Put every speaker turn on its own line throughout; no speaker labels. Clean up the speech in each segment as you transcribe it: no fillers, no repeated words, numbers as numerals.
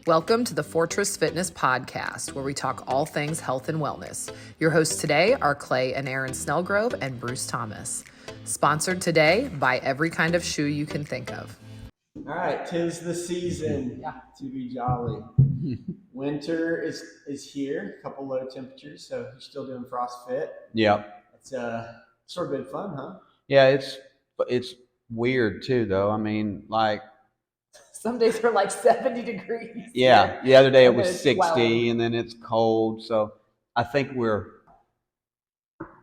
Welcome to the Fortress Fitness Podcast, where we talk all things health and wellness. Your hosts today are Clay and Aaron Snellgrove and Bruce Thomas. Sponsored today by every kind of shoe you can think of.
All right, 'tis the season to be jolly. Winter is here, a couple low temperatures, so you're still doing Frostfit.
Yeah.
It's sort of been fun, huh?
Yeah, it's weird too, though. I mean, like,
some days are like 70 degrees.
Yeah, the other day it was 60
12.
and then it's cold. So I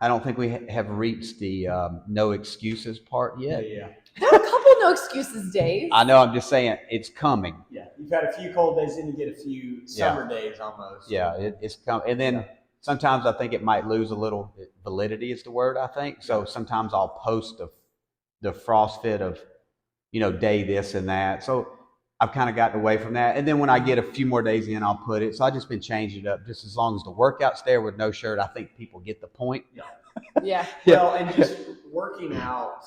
don't think we have reached the no excuses part yet.
Yeah.
There are a couple no excuses days.
I know, I'm just saying it's coming.
Yeah, you've had a few cold days, then you get a few summer days almost.
Yeah, it's coming. And then sometimes I think it might lose a little validity is the word, I think. So sometimes I'll post the Frostfit of, day this and that. So I've kind of gotten away from that. And then when I get a few more days in, I'll put it. So I've just been changing it up. Just as long as the workout's there with no shirt, I think people get the point.
Yeah.
Well, and just working out,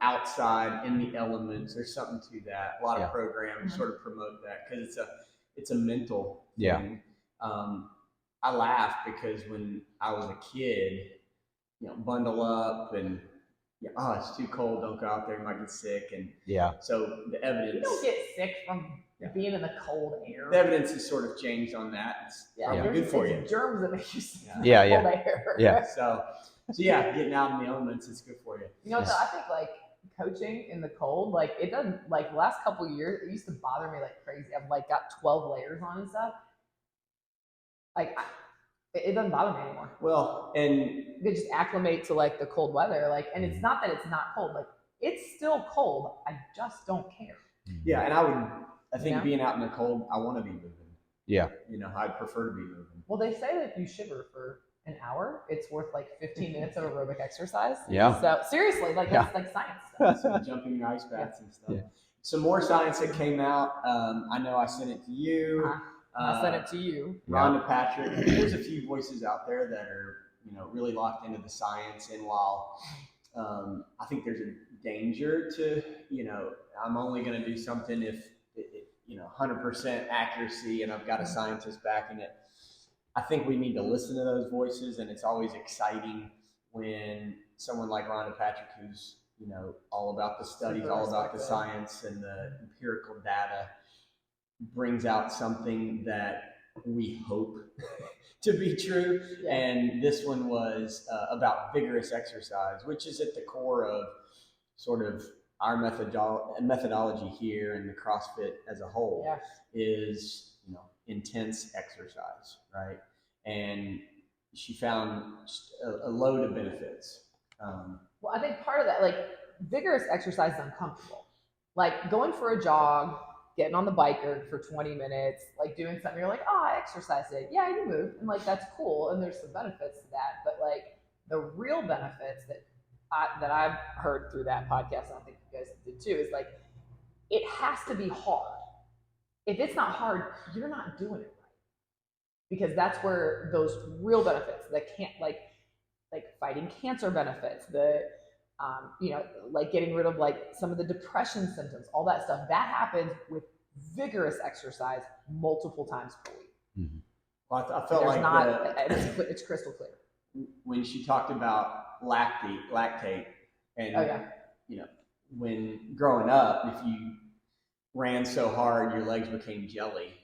outside in the elements, there's something to that. A lot of programs sort of promote that because it's a mental thing. I laugh because when I was a kid, bundle up and it's too cold, don't go out there, you might get sick. And so the evidence,
You don't get sick from being in the cold air.
The evidence has sort of changed on that. It's probably good for you.
Germs that make you sick in
Yeah.
cold air.
Yeah.
So getting out in the elements is good for you.
I think like coaching in the cold, like it doesn't, like the last couple of years, it used to bother me like crazy. I've like got 12 layers on and stuff. Like it doesn't bother me anymore.
Well, and
they just acclimate to like the cold weather, like, and it's not that it's not cold, like it's still cold. I just don't care.
Yeah, and I think being out in the cold, I want to be moving. Yeah, I'd prefer to be moving.
Well, they say that if you shiver for an hour, it's worth like 15 minutes of aerobic exercise.
Yeah.
So seriously, like that's like science stuff.
So jumping in ice baths and stuff. Some more science that came out. I know I sent it to you.
I sent it to you.
Rhonda Patrick. There's a few voices out there that are, really locked into the science. And while I think there's a danger to, I'm only going to do something if, 100% accuracy and I've got a scientist backing it. I think we need to listen to those voices. And it's always exciting when someone like Rhonda Patrick, who's, all about the studies, all about the science and the empirical data, brings out something that we hope to be true. And this one was about vigorous exercise, which is at the core of sort of our methodology here in the CrossFit as a whole is, intense exercise, right? And she found a load of benefits.
Well, I think part of that, like vigorous exercise is uncomfortable. Like going for a jog, getting on the biker for 20 minutes, like doing something, you're like, oh, I exercised it. Yeah, you moved. And like, that's cool. And there's some benefits to that. But like the real benefits that I've heard through that podcast, and I think you guys did too, is like, it has to be hard. If it's not hard, you're not doing it right. Because that's where those real benefits that can't like fighting cancer benefits, the like getting rid of like some of the depression symptoms, all that stuff, that happens with vigorous exercise multiple times per week.
Mm-hmm.
Well, I felt like
it's crystal clear.
When she talked about lactate, and when growing up, if you ran so hard, your legs became jelly.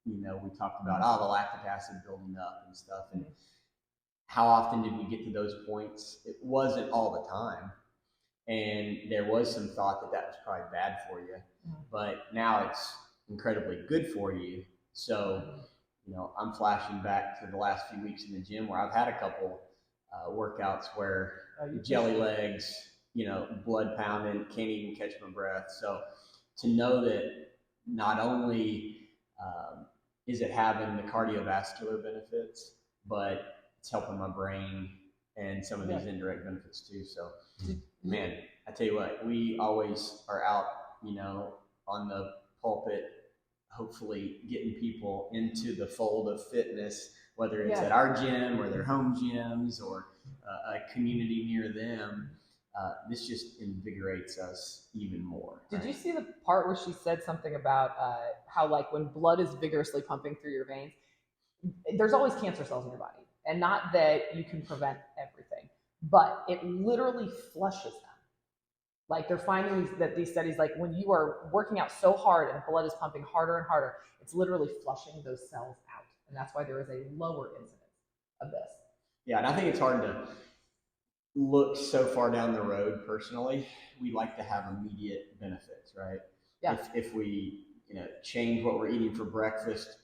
We talked about the lactic acid building up and stuff, and how often did we get to those points? It wasn't all the time. And there was some thought that was probably bad for you, but now it's incredibly good for you. So, I'm flashing back to the last few weeks in the gym where I've had a couple workouts where jelly legs, blood pounding, can't even catch my breath. So to know that not only is it having the cardiovascular benefits, but it's helping my brain and some of these indirect benefits too. So, man, I tell you what, we always are out, on the pulpit, hopefully getting people into the fold of fitness, whether it's at our gym or their home gyms or a community near them. This just invigorates us even more.
Did you see the part where she said something about how like when blood is vigorously pumping through your veins, there's always cancer cells in your body. And not that you can prevent everything, but it literally flushes them. Like they're finding that these studies, like when you are working out so hard and blood is pumping harder and harder, it's literally flushing those cells out. And that's why there is a lower incidence of this.
Yeah, and I think it's hard to look so far down the road personally. We like to have immediate benefits, right?
Yeah.
If we, change what we're eating for breakfast,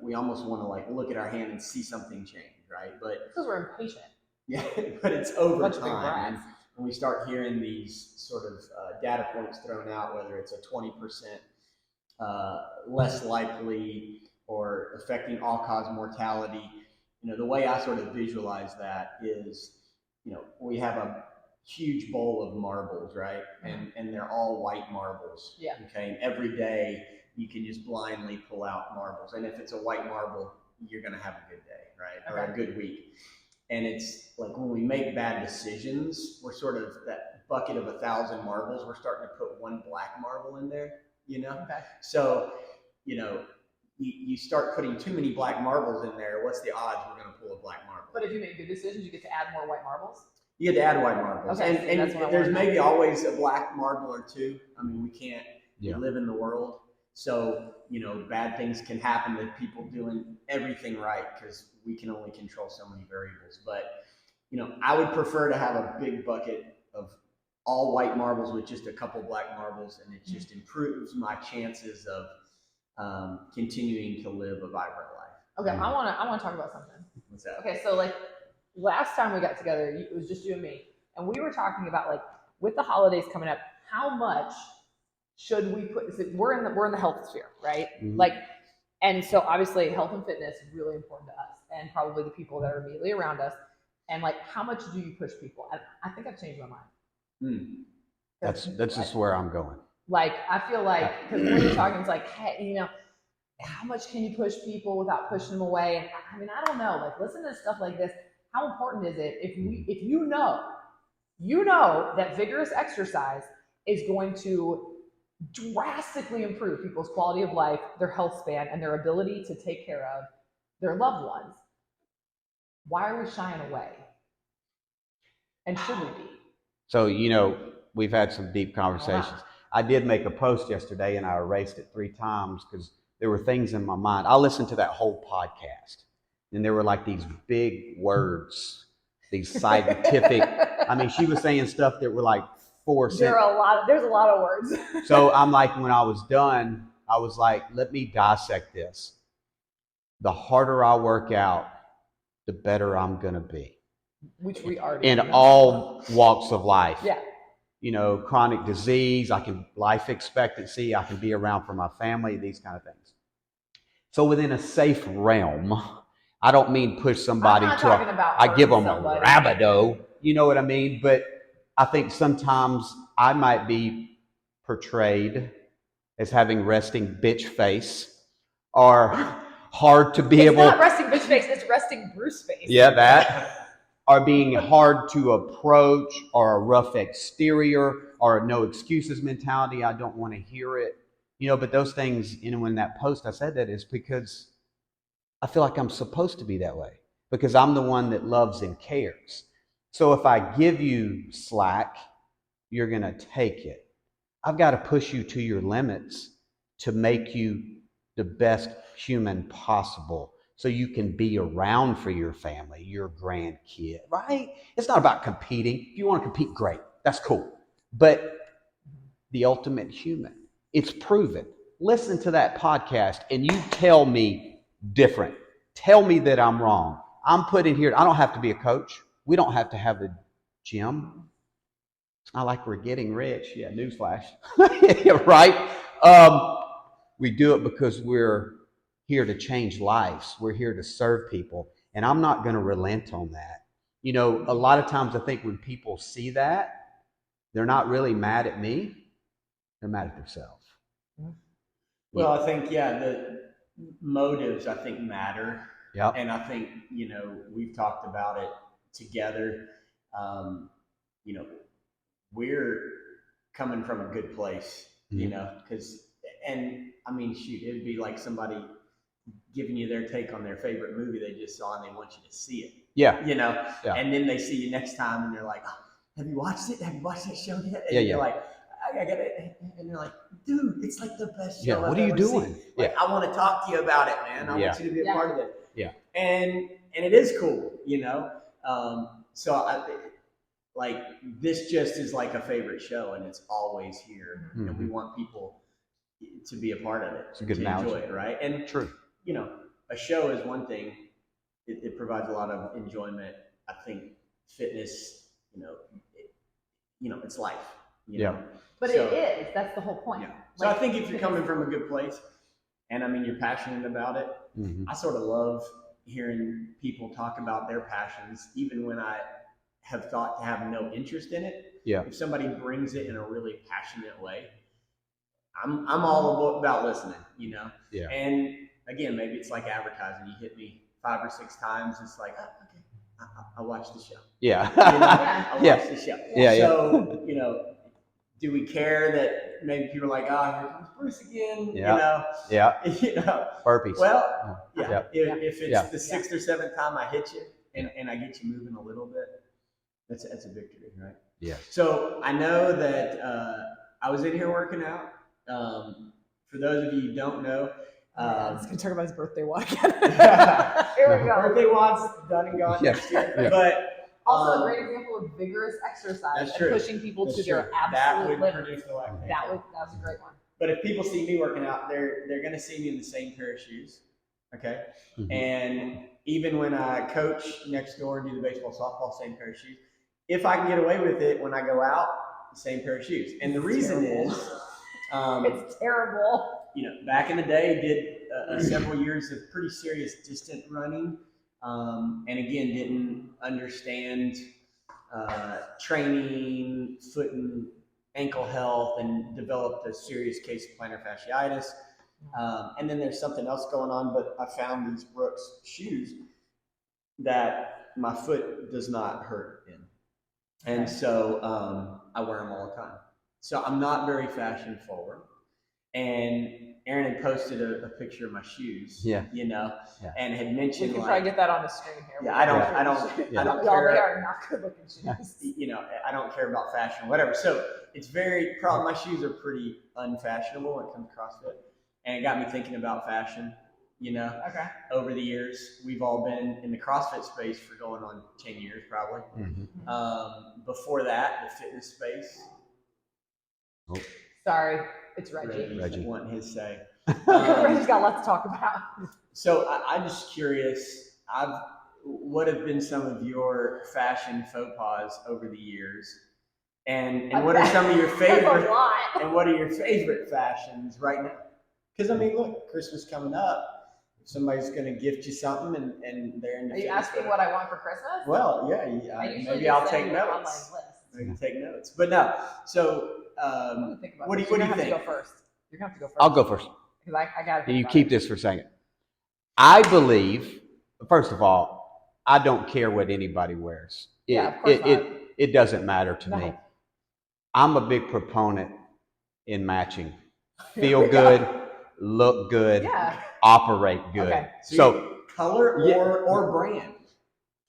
we almost want to like look at our hand and see something change, right? But
because we're impatient.
Yeah, but it's over time. And when we start hearing these sort of data points thrown out, whether it's a 20% less likely or affecting all-cause mortality, the way I sort of visualize that is, we have a huge bowl of marbles, right? And they're all white marbles.
Yeah.
Okay. And every day you can just blindly pull out marbles. And if it's a white marble, you're going to have a good day, right? Or a good week. And it's like when we make bad decisions, we're sort of that bucket of 1,000 marbles. We're starting to put one black marble in there,
Okay.
So, you start putting too many black marbles in there. What's the odds we're going to pull a black marble?
But if you make good decisions, you get to add more white marbles.
You get to add white marbles.
Okay,
and there's maybe always a black marble or two. I mean, we can't live in the world. So, bad things can happen to people doing everything right because we can only control so many variables. But, I would prefer to have a big bucket of all white marbles with just a couple black marbles, and it just improves my chances of continuing to live a vibrant life.
Okay, I want to talk about something.
What's that?
Okay, so like last time we got together, it was just you and me, and we were talking about like with the holidays coming up, how much should we put? So we're in the health sphere, right?
Mm-hmm.
Like, and so obviously health and fitness is really important to us, and probably the people that are immediately around us. And like, how much do you push people? And I think I've changed my mind.
That's just where I'm going.
Like, I feel like, because when you're talking, it's like, hey, how much can you push people without pushing them away? And I mean, I don't know. Like, listen to stuff like this. How important is it if you know that vigorous exercise is going to drastically improve people's quality of life, their health span, and their ability to take care of their loved ones? Why are we shying away? And should we be?
So, we've had some deep conversations. I did make a post yesterday and I erased it 3 times because there were things in my mind. I listened to that whole podcast and there were like these big words, these scientific, I mean, she was saying stuff that were like 4 sentences.
There's a lot of words.
So I'm like, when I was done, I was like, let me dissect this. The harder I work out, the better I'm going to be.
Which we already
in all walks of life.
Yeah.
Chronic disease, life expectancy, I can be around for my family, these kind of things. So within a safe realm, I don't mean push somebody I give them a rabido, you know what I mean? But I think sometimes I might be portrayed as having resting bitch face or hard to be able.
It's not resting bitch face, it's resting Bruce face.
Yeah, that. Are being hard to approach, or a rough exterior, or a no excuses mentality. I don't want to hear it. But those things, in that post I said that is because I feel like I'm supposed to be that way. Because I'm the one that loves and cares. So if I give you slack, you're going to take it. I've got to push you to your limits to make you the best human possible. So you can be around for your family, your grandkid, right? It's not about competing. If you want to compete, great. That's cool. But the ultimate human, it's proven. Listen to that podcast and you tell me different. Tell me that I'm wrong. I'm put in here. I don't have to be a coach. We don't have to have a gym. It's not like we're getting rich. Yeah, newsflash. Right? We do it because we're here to change lives. We're here to serve people. And I'm not going to relent on that. A lot of times I think when people see that, they're not really mad at me. They're mad at themselves.
Well, I think, the motives, I think, matter.
Yep.
And I think, we've talked about it together. We're coming from a good place, because, and I mean, shoot, it'd be like somebody giving you their take on their favorite movie they just saw and they want you to see it.
Yeah.
You know?
Yeah.
And then they see you next time and they're like, oh, have you watched it? Have you watched that show yet? And
Yeah,
you're like, I got it. And they're like, dude, it's like the best show
What
I've
are you
ever
doing?
seen. Like, I want to talk to you about it, man. I want you to be a part of it.
Yeah.
And it is cool, you know? So like this just is like a favorite show and it's always here. Mm-hmm. And we want people to be a part of it.
It's a good
analogy. Enjoy it, right? And
true.
You know, a show is one thing. It provides a lot of enjoyment. I think fitness, it's life. You know?
But so, it is. That's the whole point.
Yeah. So I think if you're coming from a good place, and I mean you're passionate about it, I sort of love hearing people talk about their passions, even when I have thought to have no interest in it.
Yeah.
If somebody brings it in a really passionate way, I'm all about listening. You know.
Yeah.
And again, maybe it's like advertising. You hit me 5 or 6 times, it's like, oh, okay, I watched the show.
Yeah.
I watched the show.
Yeah.
So, do we care that maybe people are like, oh, here comes Bruce again?
Yeah. Burpees.
Well, if it's the 6th or 7th time I hit you and I get you moving a little bit, that's a victory, right?
Yeah.
So I know that I was in here working out. For those of you who don't know,
he's going to talk about his birthday walk again.
Here we go. Birthday walk's done and gone next year. Yeah. But
also a great example of vigorous exercise.
That's true.
And pushing people to their absolute limit. That was a great one.
But if people see me working out, they're going to see me in the same pair of shoes. Okay. Mm-hmm. And even when I coach next door and do the baseball, softball, same pair of shoes. If I can get away with it when I go out, the same pair of shoes. And the reason is,
it's terrible.
Back in the day, did several years of pretty serious distant running, and again, didn't understand training, foot and ankle health, and developed a serious case of plantar fasciitis. And then there's something else going on, but I found these Brooks shoes that my foot does not hurt in. And so I wear them all the time. So I'm not very fashion forward. And Aaron had posted a picture of my shoes, and had mentioned,
we can probably get that on the screen here.
Yeah, I don't care.
They are not good looking shoes.
I don't care about fashion or whatever. So it's my shoes are pretty unfashionable when it comes to CrossFit. And it got me thinking about fashion,
Okay.
Over the years, we've all been in the CrossFit space for going on 10 years, probably. Mm-hmm. Before that, the fitness space.
Oh.
Sorry. It's Reggie.
Wanting his say.
Reggie's got lots to talk about.
So I'm just curious, what have been some of your fashion faux pas over the years? And what are some of your favorite and what are your favorite fashions right now? Because I mean, look, Christmas coming up. If somebody's going to gift you something and they're in the
Are you asking what I want for Christmas?
Well, maybe I'll take notes. Maybe take notes. But no. So what do you think?
To go first. You're going to have to go first.
I'll go first.
Because I got to.
You keep this for a second. I believe, first of all, I don't care what anybody wears.
Of course not.
It doesn't matter to me. I'm a big proponent in matching. Feel good, look good, operate good. Okay.
So color or brand?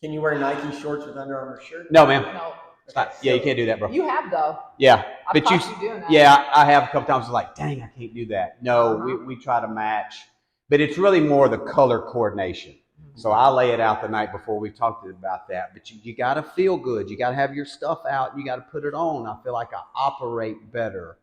Can you wear Nike shorts with Under Armour shirt?
No, man.
No.
Okay. You can't do that, bro.
You have though.
Yeah,
I've caught you doing that.
Yeah, I have a couple times. I was like, dang, I can't do that. No, we try to match, but it's really more the color coordination. Mm-hmm. So I lay it out the night before. We talked about that, but you got to feel good. You got to have your stuff out. You got to put it on. I feel like I operate better.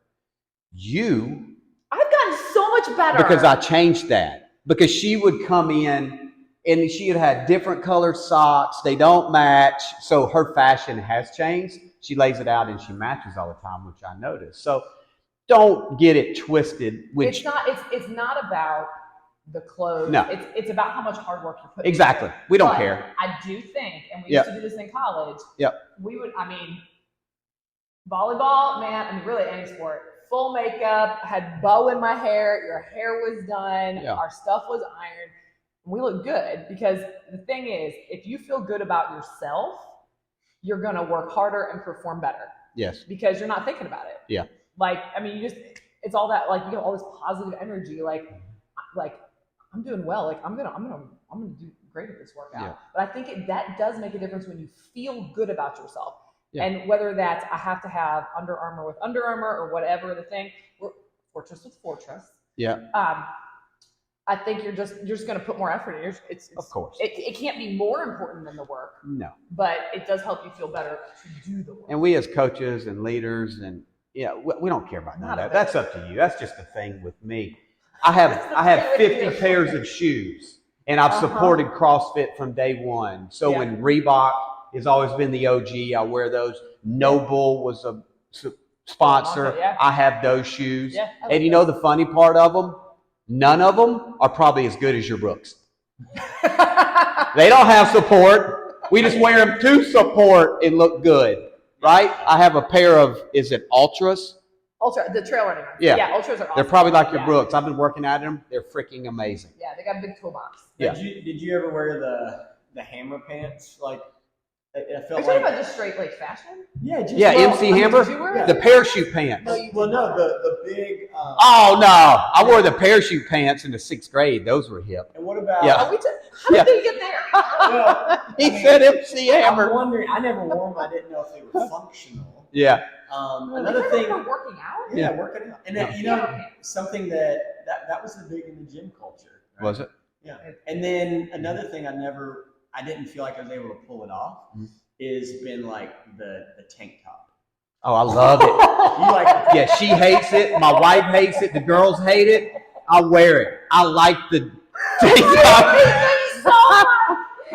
I've gotten so much better
because I changed that. Because she would come in and she had different colored socks. They don't match. So her fashion has changed. She lays it out and she matches all the time, which I noticed. So don't get it twisted.
It's not about the clothes.
No.
It's about how much hard work you're putting
Exactly.
into it.
We don't care.
I do think, and we used to do this in college.
Yep.
Volleyball, man, really any sport. Full makeup, had bow in my hair, your hair was done, our stuff was ironed. We look good because the thing is, if you feel good about yourself, you're going to work harder and perform better.
Yes.
Because you're not thinking about it.
Yeah.
it's all that, like, you get all this positive energy, like I'm doing well, like I'm gonna do great at this workout.
Yeah.
But I think that does make a difference when you feel good about yourself.
Yeah.
And whether that's I have to have Under Armour with Under Armour or whatever the thing, or Fortress with Fortress.
Yeah.
I think you're just going to put more effort in. It's
of course.
It can't be more important than the work.
No.
But it does help you feel better to do the work.
And we as coaches and leaders and we don't care about none of that. That's up to you. That's just the thing with me. I have 50 pairs of shoes, and I've supported CrossFit from day one. So when Reebok has always been the OG, I wear those. Noble was a sponsor. I have those shoes. Yeah, and you know the funny part of them? None of them are probably as good as your Brooks. They don't have support. We just wear them to support and look good, right? I have a pair of, is it Ultras?
Ultra, the trail running ones.
Yeah,
Ultras are awesome.
They're probably like your Brooks. I've been working at them. They're freaking amazing.
Yeah, they got a big toolbox.
Yeah. Did you ever wear the hammer pants? Like, I felt
Are you talking about just straight like fashion?
Yeah, just
MC Hammer. The parachute pants.
Well, no, the big.
Oh no, I wore the parachute pants in the 6th grade. Those were hip.
And what about?
Yeah.
How did they get there?
Well,
He said MC Hammer.
I'm wondering. I never wore them. I didn't know if they were functional.
Yeah.
Another thing. Working out.
Yeah, working out. And then, you know, something that was the big in the gym culture. Right?
Was it?
Yeah. And then another thing I didn't feel like I was able to pull it off is been like the tank top.
Oh, I love it.
You like it?
Yeah, she hates it. My wife hates it. The girls hate it. I wear it. I like the tank top.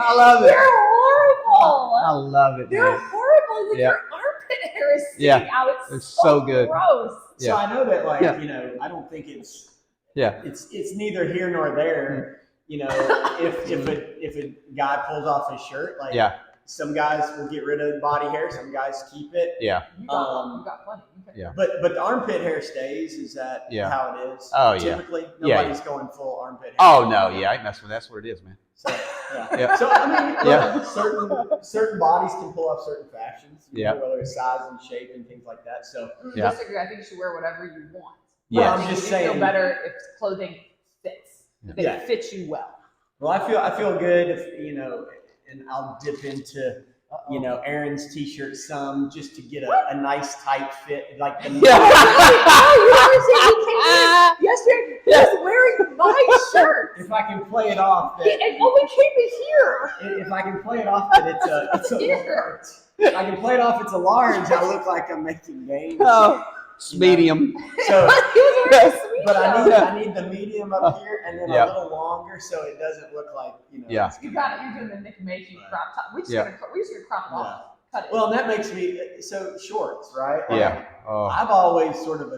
I love it.
They're horrible.
I love it.
They're
man.
horrible. Like your armpit hair is sticking out. It's so
good.
Gross.
So I know that, like, you know, I don't think it's neither here nor there. You know, if a guy pulls off his shirt, like some guys will get rid of the body hair, some guys keep it.
Yeah.
You got plenty.
Yeah.
But the armpit hair stays. Is that how it is?
Oh,
typically, nobody's going full armpit hair.
Oh no, yeah, that's what it is, man.
So So I mean, certain bodies can pull off certain fashions. You know, whether it's size and shape and things like that. So
disagree. I think you should wear whatever you want.
Yeah, I'm just saying.
Feel better if clothing fits. If it fits you well.
Well, I feel good if, you know, and I'll dip into, you know, Aaron's t-shirt some just to get a nice tight fit, like the.
Yesterday he was wearing my shirt.
If I can play it off, that,
and we keep it here.
If I can play it off that it's a large. If I can play it off it's a large, I look like I'm making gains.
It's medium.
So, but I need the medium up here and then a little longer so it doesn't look like, you know.
Yeah.
You got it. You're doing the Nick Mason crop top. We're just gonna crop it off. Cut it.
Well, and that makes me so shorts, right?
Like,
I've always sort of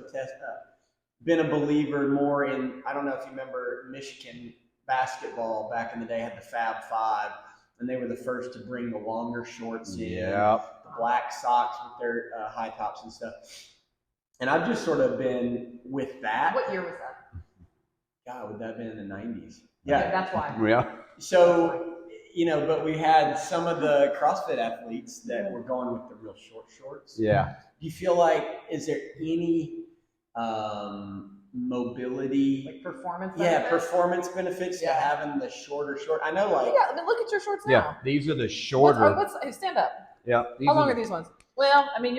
been a believer more in. I don't know if you remember Michigan basketball back in the day had the Fab Five, and they were the first to bring the longer shorts in. The black socks with their high tops and stuff. And I've just sort of been with that.
What year was that?
God, would that have been in the 90s?
Yeah, okay, that's why.
Yeah.
So, you know, but we had some of the CrossFit athletes that were going with the real short shorts.
Yeah.
Do you feel like, is there any mobility?
Like performance
benefits?
Yeah,
performance benefits to having the shorter short. I know, like.
Yeah, I mean, look at your shorts now.
Yeah, these are the shorter.
Stand up.
Yeah.
How long are these ones? Well, I mean,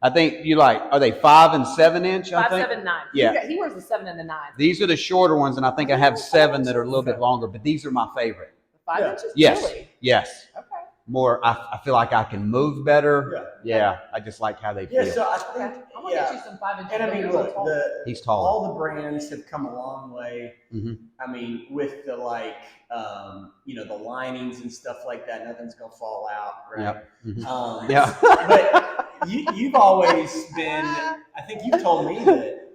I think you like. Are they 5 and 7 inch?
5, 7, 9.
Yeah.
He wears the 7 and the 9.
These are the shorter ones, and I think I have 7 that are a little bit longer. But these are my favorite.
5 inches.
Yes.
Really?
Yes.
Okay.
More. I feel like I can move better. Yeah. I just like how they feel.
Yeah. So I think.
I'm gonna get you some 5 inches.
And I mean, look,
he's taller.
All the brands have come a long way.
Mm-hmm.
I mean, with the you know, the linings and stuff like that, nothing's gonna fall out, right?
Yep. Mm-hmm.
But you've always been. I think you've told me that,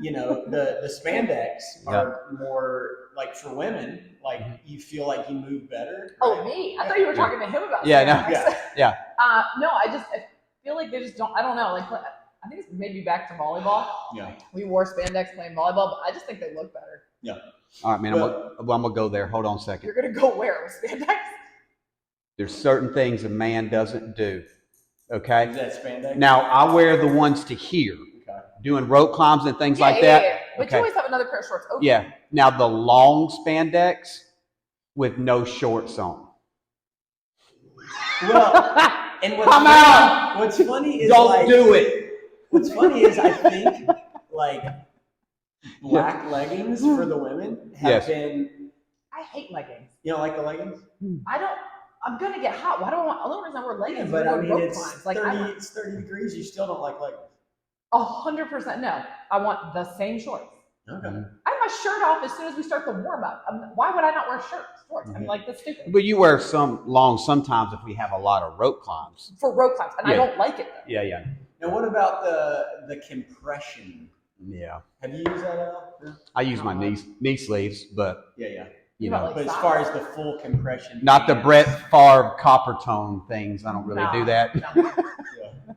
you know, the spandex are more like for women. Like you feel like you move better. Right?
Oh, me? I thought you were talking to him about.
Yeah.
No. No, I feel like they just don't. I don't know. Like, I think it's maybe back to volleyball.
Yeah.
We wore spandex playing volleyball, but I just think they look better.
Yeah.
All right, man. I'm gonna go there. Hold on a second.
You're gonna go where with spandex?
There's certain things a man doesn't do. Okay.
Is that spandex?
Now I wear the ones to here.
Okay.
doing rope climbs and things like that.
Yeah. But you always have another pair of shorts open.
Yeah. Now the long spandex with no shorts on.
Well, and what's funny is
don't do it.
What's funny is I think like black leggings for the women have been.
I hate leggings.
You don't like the leggings?
I don't. I'm gonna get hot. Why don't I want? The only reason I wear leggings
But
is
I mean, it's
climbs.
30. It's 30 degrees. You still don't like leggings.
100% no. I want the same shorts.
Okay.
I have my shirt off as soon as we start the warm up. Why would I not wear shorts? I'm like, that's stupid.
But you wear some long sometimes if we have a lot of rope climbs.
For rope climbs, and I don't like it though.
Yeah.
Now, what about the compression?
Yeah.
Have you used that at all? No?
I use my knee sleeves, but
Yeah.
you know,
like
but as far as the full compression,
not the Brett Favre copper tone things. I don't really do that.
No.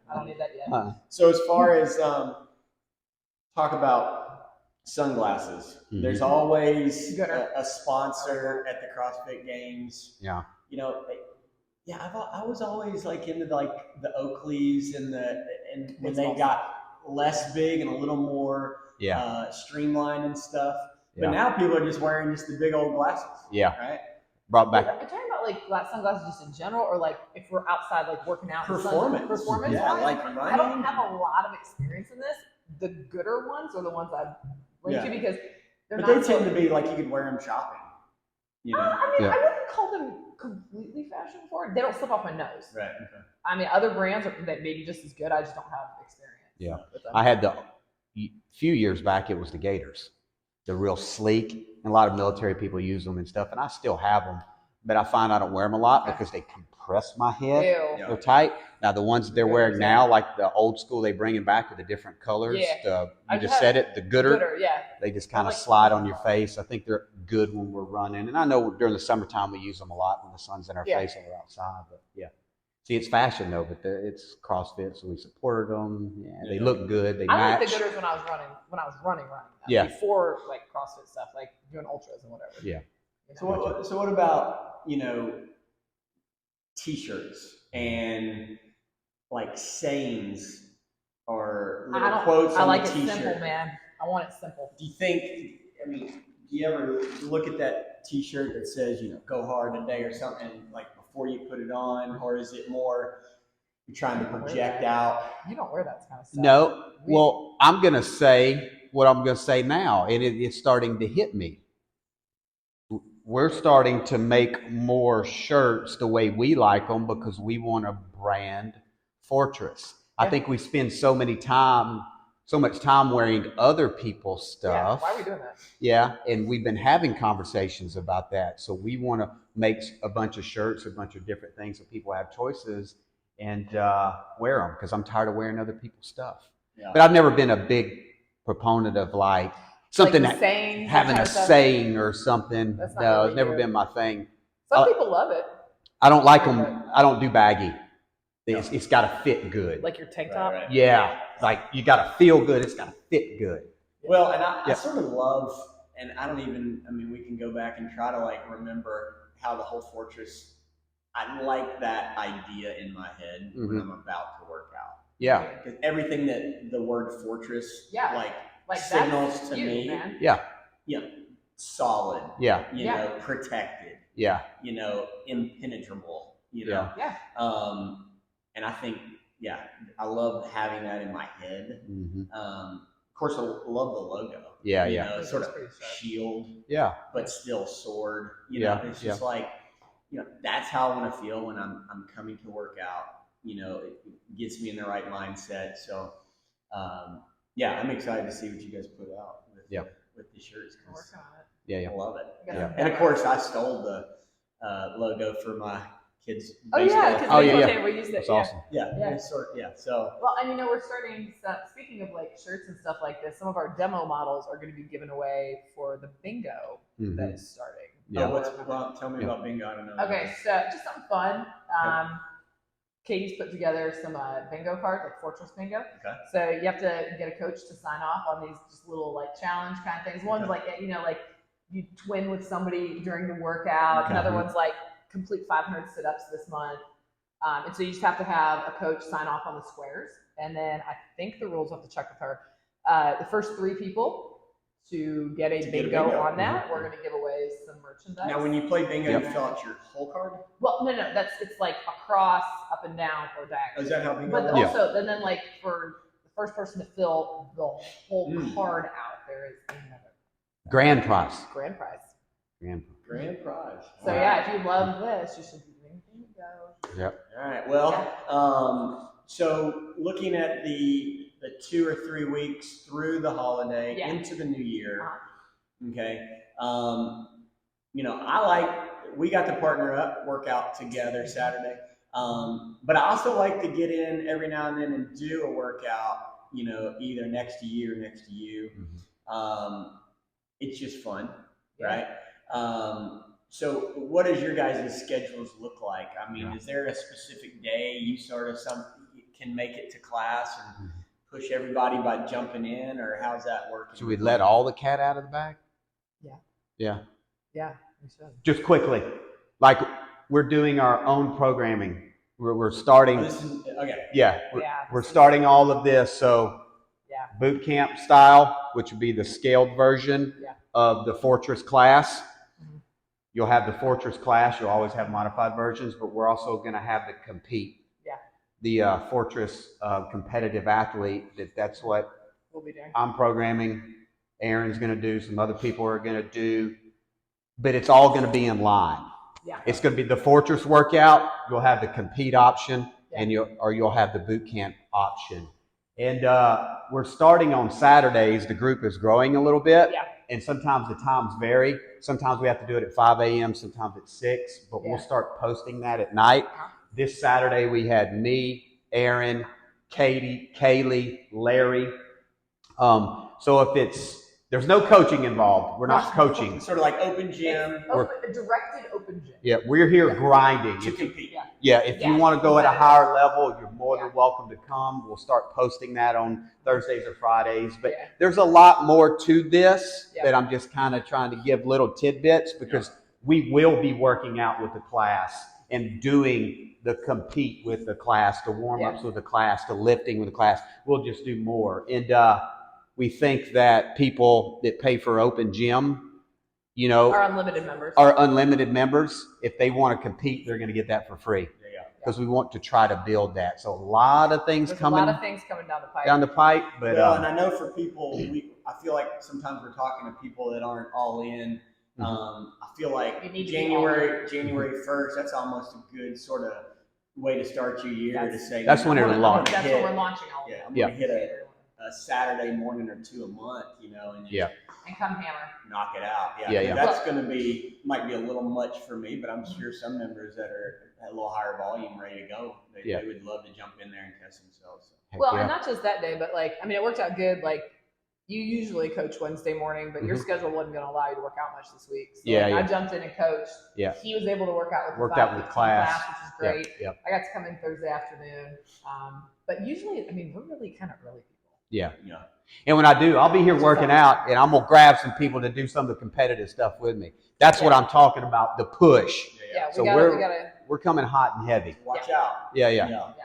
I don't need that yet.
So as far as talk about sunglasses, there's always a sponsor at the CrossFit Games.
Yeah.
You know, I was always like into like the Oakleys and when they got less big and a little more streamlined and stuff. But now people are just wearing just the big old glasses. Yeah. Right.
Brought back.
Are you talking about like sunglasses just in general, or like if we're outside like working out?
Performance. Yeah, like running.
I don't have a lot of experience in this. The gooder ones are the ones I went to because
they tend to be like you could wear them shopping. You know?
I mean, I wouldn't call them completely fashion forward. They don't slip off my nose.
Right. Okay.
I mean, other brands that may be just as good. I just don't have experience.
Yeah. I had a few years back. It was the Gators, the real sleek, and a lot of military people use them and stuff. And I still have them, but I find I don't wear them a lot because they compress my head.
Ew.
They're tight. Now the ones they're wearing now, like the old school, they bring them back with the different colors.
Yeah.
You just said it, the gooder.
Yeah.
They just kind of slide on your face. I think they're good when we're running. And I know during the summertime we use them a lot when the sun's in our face and we're outside. But yeah. See, it's fashion though, but it's CrossFit, so we supported them. Yeah, they look good. They match.
I like the gooders when I was running.
Yeah.
Before like CrossFit stuff, like doing ultras and whatever.
Yeah.
So what about, T-shirts and like sayings or little quotes on the T-shirt?
I like it simple, man. I want it simple.
Do you ever look at that T-shirt that says, go hard today or something like before you put it on, or is it more you're trying to project out?
You don't wear that kind of stuff.
No. Well, I'm going to say what I'm going to say now, and it's starting to hit me. We're starting to make more shirts the way we like them because we want to brand Fortress. I think we spend so much time wearing other people's stuff.
Yeah, why are we doing that?
Yeah, and we've been having conversations about that. So we want to make a bunch of shirts, a bunch of different things so people have choices and wear them because I'm tired of wearing other people's stuff. Yeah. But I've never been a big proponent of like something
like saying,
having a saying or something. No, it's never been my thing.
Some people love it.
I don't like them. I don't do baggy. It's got to fit good.
Like your tank top?
Right.
Yeah. Like you got to feel good. It's got to fit good.
Well, and I sort of love, and we can go back and try to like remember how the whole Fortress, I like that idea in my head when I'm about to work out.
Yeah.
Because everything that the word Fortress like signals to me.
Man.
Yeah.
Solid.
Yeah.
Protected.
Yeah.
Impenetrable.
Yeah.
And I think, I love having that in my head. Mm-hmm. Of course, I love the logo.
Yeah.
Sort of shield.
Yeah.
But still sword. It's just like, that's how I want to feel when I'm coming to work out. It gets me in the right mindset. So, I'm excited to see what you guys put out with the shirts.
Yeah.
I love it. Yeah. And of course, I stole the logo for my kids.
We used it.
That's awesome.
Yeah. So.
Well, and we're starting. Speaking of like shirts and stuff like this, some of our demo models are going to be given away for the bingo that is starting.
Yeah.
Tell me about bingo. I don't know.
Okay, so just something fun. Katie's put together some bingo cards, like Fortress Bingo. Okay. So you have to get a coach to sign off on these just little like challenge kind of things. One's like like you twin with somebody during the workout. Okay. Another one's like complete 500 sit-ups this month. And so you just have to have a coach sign off on the squares. And then I think the rules, have to check with her. The first 3 people to get a bingo on that, we're going to give away some merchandise.
Now, when you play bingo, you fill out your whole card?
Well, no, it's like across, up and down, or diagonal.
Oh, is that how bingo
But
works?
also, and then like for the first person to fill the whole card out, there is another
Grand prize.
grand prize.
Grand prize.
So yeah, if you love this, you should be doing bingo.
Yep.
All right. Well, so looking at the 2 or 3 weeks through the holiday into the new year, okay. We got to partner up, work out together Saturday. But I also like to get in every now and then and do a workout, either next to you or next to you. It's just fun, right? So what does your guys' schedules look like? I mean, is there a specific day you can make it to class and push everybody by jumping in, or how's that working?
Should we let all the cat out of the bag? Yeah,
we should.
Just quickly, like we're doing our own programming. We're starting. We're starting all of this. So boot camp style, which would be the scaled version of the Fortress class. You'll have the Fortress class. You'll always have modified versions, but we're also going to have the compete. The Fortress competitive athlete. That's what
we'll be doing.
I'm programming. Aaron's going to do. Some other people are going to do. But it's all going to be in line. It's going to be the Fortress workout. You'll have the compete option, and you'll have the boot camp option. And we're starting on Saturdays. The group is growing a little bit, and sometimes the times vary. Sometimes we have to do it at 5 a.m., sometimes at 6, but we'll start posting that at night. This Saturday we had me, Aaron, Katie, Kaylee, Larry. So there's no coaching involved. We're not coaching.
Sort of like open gym.
Directed open gym.
Yeah, we're here grinding.
To compete.
If you want to go at a higher level, you're more than welcome to come. We'll start posting that on Thursdays or Fridays. But there's a lot more to this that I'm just kind of trying to give little tidbits, because we will be working out with the class and doing the compete with the class, the warm-ups with the class, the lifting with the class. We'll just do more. And we think that people that pay for open gym,
are unlimited members.
If they want to compete, they're going to get that for free. Because we want to try to build that. So a lot of things coming down the pipe. But
and I know for people, I feel like sometimes we're talking to people that aren't all in. I feel like January 1st, that's almost a good sort of way to start your year to say.
That's when it'll launch.
That's when we're launching all of it.
I'm going to hit a Saturday morning or 2 a month,
and come hammer.
Knock it out. That's going to might be a little much for me, but I'm sure some members that are at a little higher volume ready to go, they would love to jump in there and test themselves.
So. And not just that day, but it worked out good. You usually coach Wednesday morning, but your schedule wasn't going to allow you to work out much this week. So I jumped in and coached. He was able to work out with the class, which is great. I got to come in Thursday afternoon. But usually, we're really kind of early people.
And when I do, I'll be here working out, and I'm going to grab some people to do some of the competitive stuff with me. That's what I'm talking about, the push. So we're coming hot and heavy.
Watch out.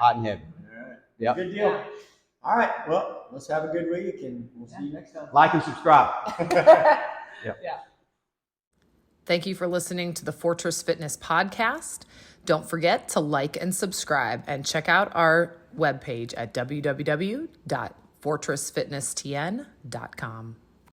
Hot and heavy.
All right. Good deal. All right. Well, let's have a good week, and we'll see you next time.
Like and subscribe.
Thank you for listening to the Fortress Fitness podcast. Don't forget to like and subscribe, and check out our webpage at www.fortressfitnesstn.com.